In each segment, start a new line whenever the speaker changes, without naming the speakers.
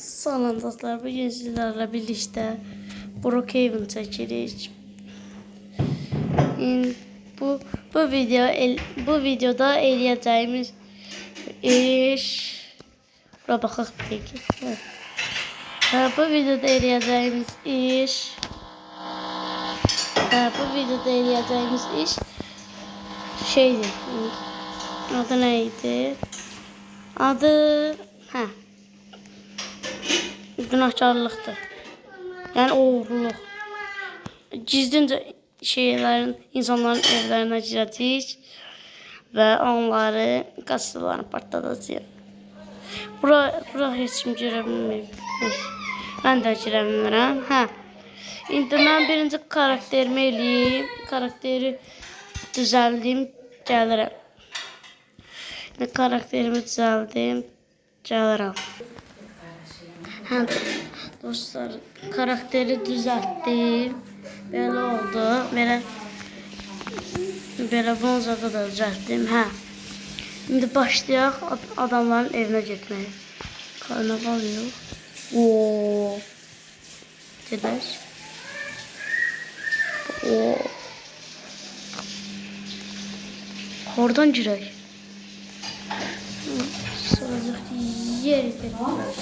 Salam dostlar, bugün sizlerle birlikte Brookhaven çekirik. Bu videoda eləyəcəyimiz iş baxaq peki. Bu videoda eləyəcəyimiz iş şeydir. Adı neydi? Adı günahkarlıqdır. Yəni oğurluq. Gizlincə insanların evlərinə girəcəyik və onları qaçdılarını partladacağıq. Bura heç kim girə bilmir. Mən də girə bilmirəm. İndi mən birinci karakterimi eləyim. Karakteri düzəldim, gəlirəm. Karakterimi düzəldim, gəlirəm. Dostlar, karakteri düzəltdim. Belə oldu. Belə bonzağı da düzəltdim. İndi başlayaq adamların evinə getməyə. Karnaval yox. Gedək. Oradan girək. Soracaq yer etmək.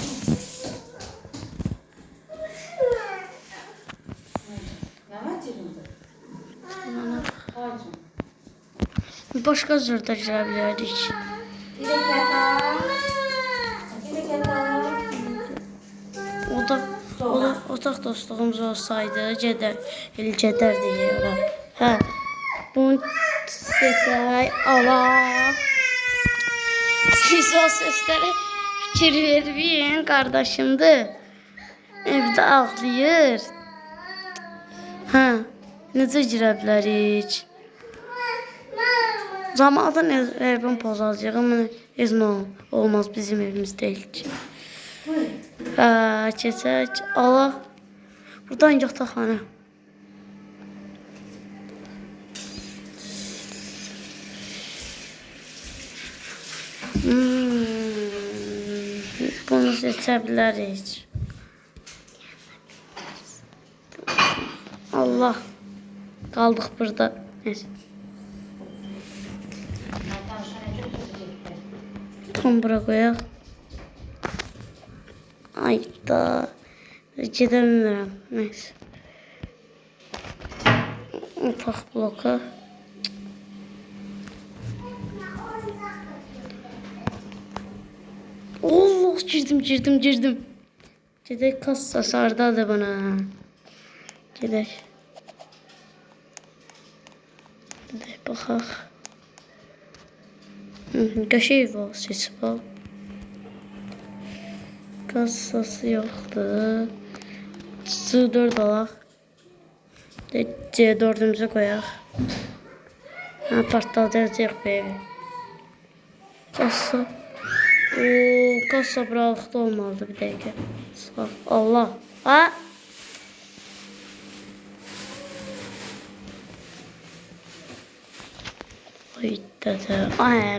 Başqa zırda girə bilərik. Otaq dostluğumuz olsaydı, gedər deyirəm. Bunu seçək, alaq. Siz o səslərə fikir verməyin, qardaşımdır. Evdə ağlayır. Necə girə bilərik? Zamandan evim pozacaq, amma olmaz, bizim evimiz deyil ki. Keçək, alaq. Buradan yataqxana. Bunu seçə bilərik. Allah. Qaldıq burada. Neyse. Tam bura qoyaq. Ayda. Gedə bilmirəm. Neyse. Otaq bloku. Allah, girdim. Gedək, kassa sardadır bana. Gedək. Baxaq. Qəşəng var, ses var. Kassası yoxdur. C4 alaq. C4'ümüzü qoyaq. Partladacaq bu evi. Kassa. Kassa buralıqda olmalıdır bir dəqiqə. Allah.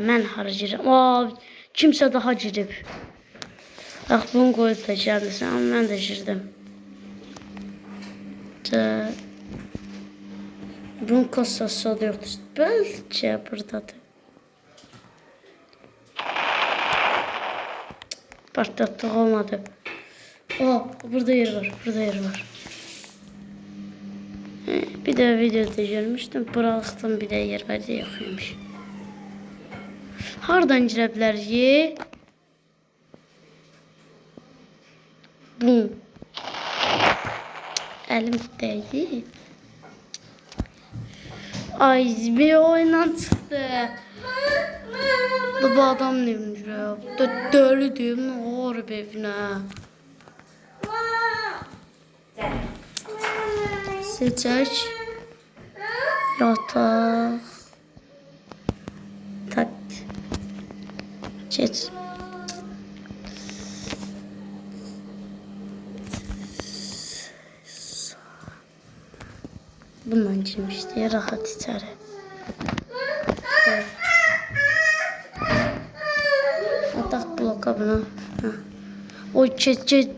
Mən hara girəm? Kimsə daha girib. Bax, bunu qoyub da gəldirsən, amma mən də girdim. Bunun kassası da yoxdur. Bəlkə buradadır. Partlatdıq, olmadı. Burada yer var. Bir də videoda görmüşdüm. Buralıqdan bir də yer var, yoxuymuş. Hardan girə bilərik? Bum. Əlim deyil. Ay, bir oyundan çıxdı. Bu adam neymiş ya? Dölü deyim, nə olub evinə? Seçək. Yataq. Tak. Geç. Bundan girmişdi, rahat içəri. Ataq bloka bunu. Oy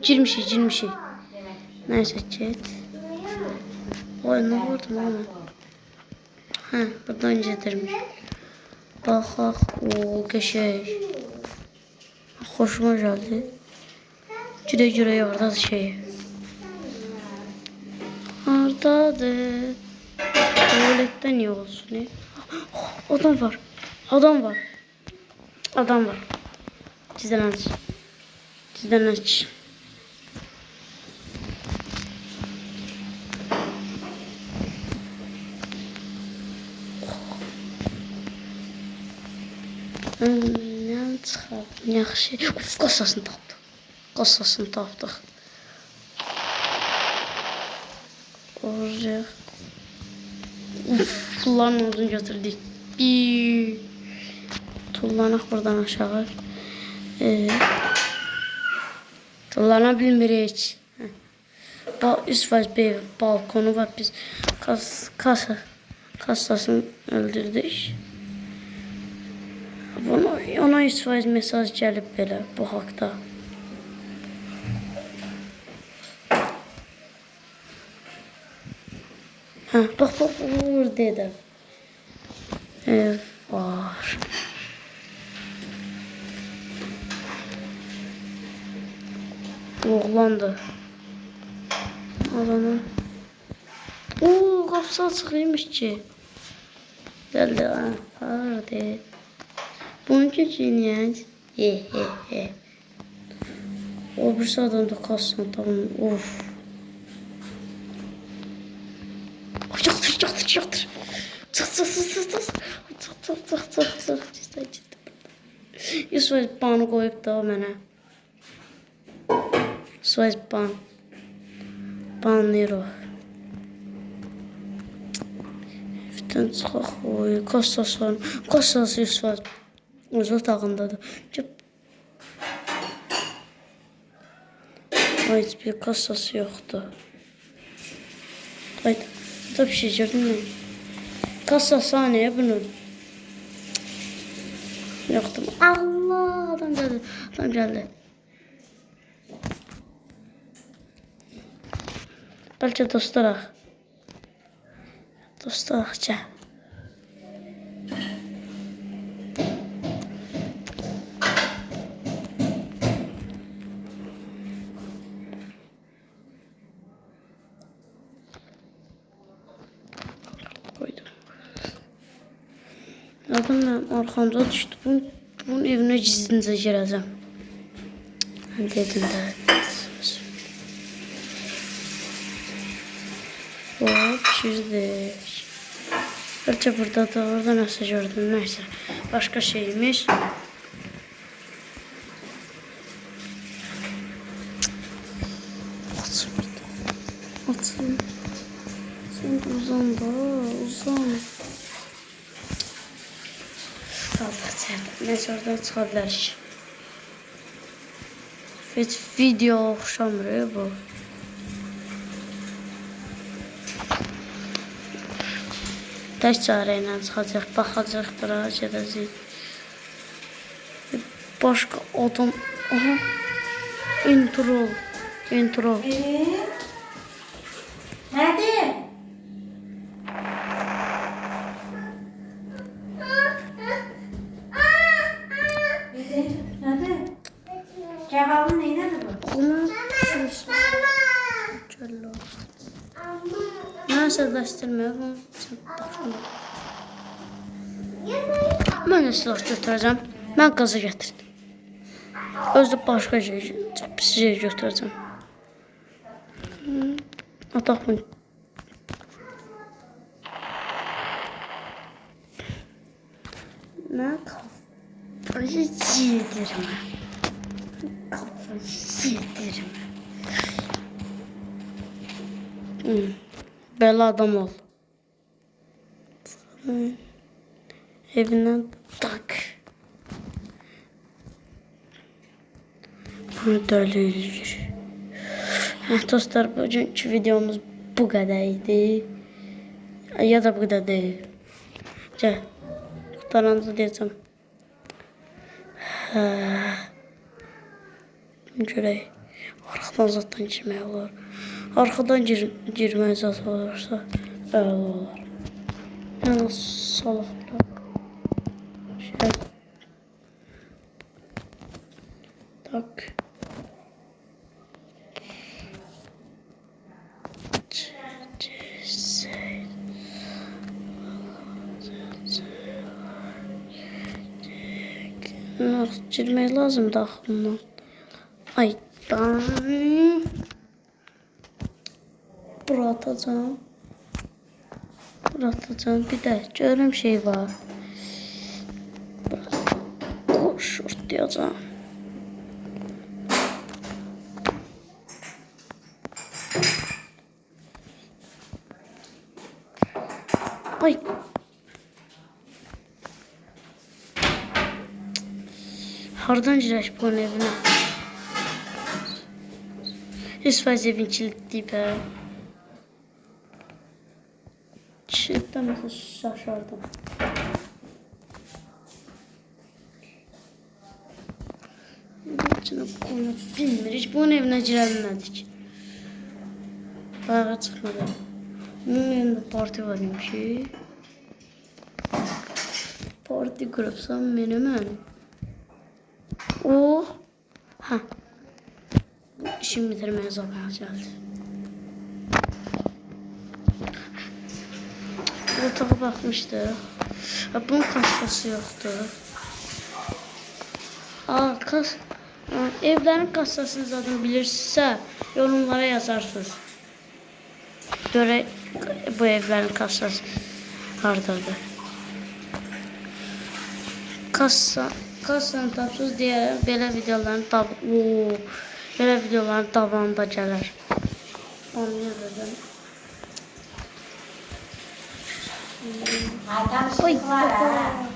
girmişik. Neyse get. Oy ne vurdum ama. Ha buradan getirmiş. Bak o qəşəng. Hoşuma geldi. Güle orada şey. Oradadır. Tuvalette niye olsun? Ne? Adam var. Adam var. Sizden aç. Ne çıxar? Yaxşı. Uf, Kasasını tapdıq. Oraya. Uf, pulların odunu götürdük. Tullanaq buradan aşağı. Tullana bilmirik. Üst var bir balkonu var. Biz kasasını öldürdük. Ona 100% mesaj gəlib belə bu haqda. Bak orada ev var. Oğlandı. Alanın. Oo, kapısı açıklıymış ki. Geldi anahtar. Bunun için yani. O bir adam da kalsın tamam. Of. Yaktır. Çık. Yusuf banı koyup da mənə. Suez ban. Banlayır o. Evdən çıxaq. Oy, kassası Yusuf. Öz otağındadır. Heç bir kassası yoxdur. Haydi. Burada bir şey gördün mü? Kassası haneye bunun. Yoktu. Allah adam geldi. Belki dostlaraq gel. Koydum. Adam arkamda düştü. Bunun evine gizlincə girəcəm. Dedim də. Hop girdik. Belki burada da orada nasıl gördüm neyse. Başka şeymiş. Açın. Sen uzan. Neyse oradan çıkabiliriz. Video oxşamır bu. Tək çarə ilə çıxacaq, baxacaq, bura gedəcək. Başqa adam, aha, intro.
Nədir? Nədir? Cavabın neynədir bu?
Mən sözləşdirmə, mən də silah götürəcəm, mən qazı gətirdim. Özdə başqa şey götürəcəm. Ataq bunu. Mən kafayı yedirəm. Belə adam ol. Evindən tak. Bunu dölüyür. Dostlar, bugünkü videomuz bu qədər idi. Ya da bu qədər deyil. Gəl. Qutaranızı deyəcəm. Görək. Arxadan zaten girmək olar. Arxadan girmək zat olursa əla olar. Yəni salaqlar. Şey. Tak. Girmək lazım daxildən. Aydan. Bura atacağım. Bura atacağım. Bir də görüm şey var. Şort diyeceğim. Ay. Hardan girək bunun evinə? Heç faiz evin kilitli be. Kilitdən mesela şaşardım. İçine koyup bilmir. Hiç bunun evine giremedik. Bayağı çıkmadı. Bunun evinde parti varmış ki. Parti kurupsam menemen. Oh. Ha. İşimi bitirmeye zamanı geldi. Ortağa bakmıştı. Bunun kasası yoktu. Evlerin kasasını zaten bilirsə, yorumlara yazarsınız. Görək bu evlerin kasası hardadır. Kassanı tapsız deyərəm, belə videoların davamında gələr. Anlayabilirim.
Oy, var ha.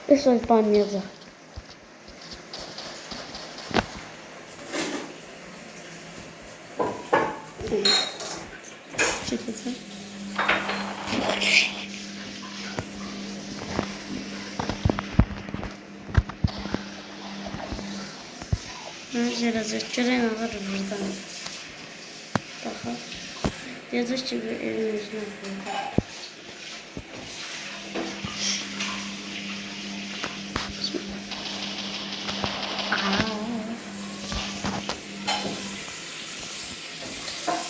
Eso banyoda. Çekilsin. Yazık, gören alır buradan. Bakalım. Yazık ki evin yüzüne koydu.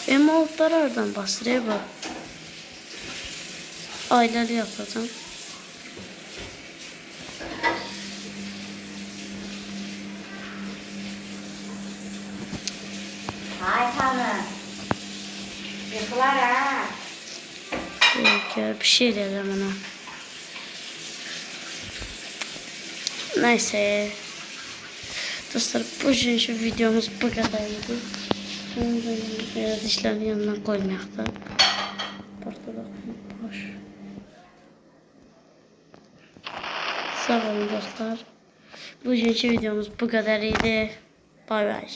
Benim altlar oradan bastırıyor bak. Ayları yapacağım.
Ay tanrım. Yıkılar ha.
Peki, bir şey diyeceğim ona. Neyse. Dostlar, bugünkü videomuz bu kadarıydı. Şimdi biraz işlerin yanına koymak da. Ortada boş. Sağ olun dostlar. Bugünkü videomuz bu kadarıydı. Bay bay.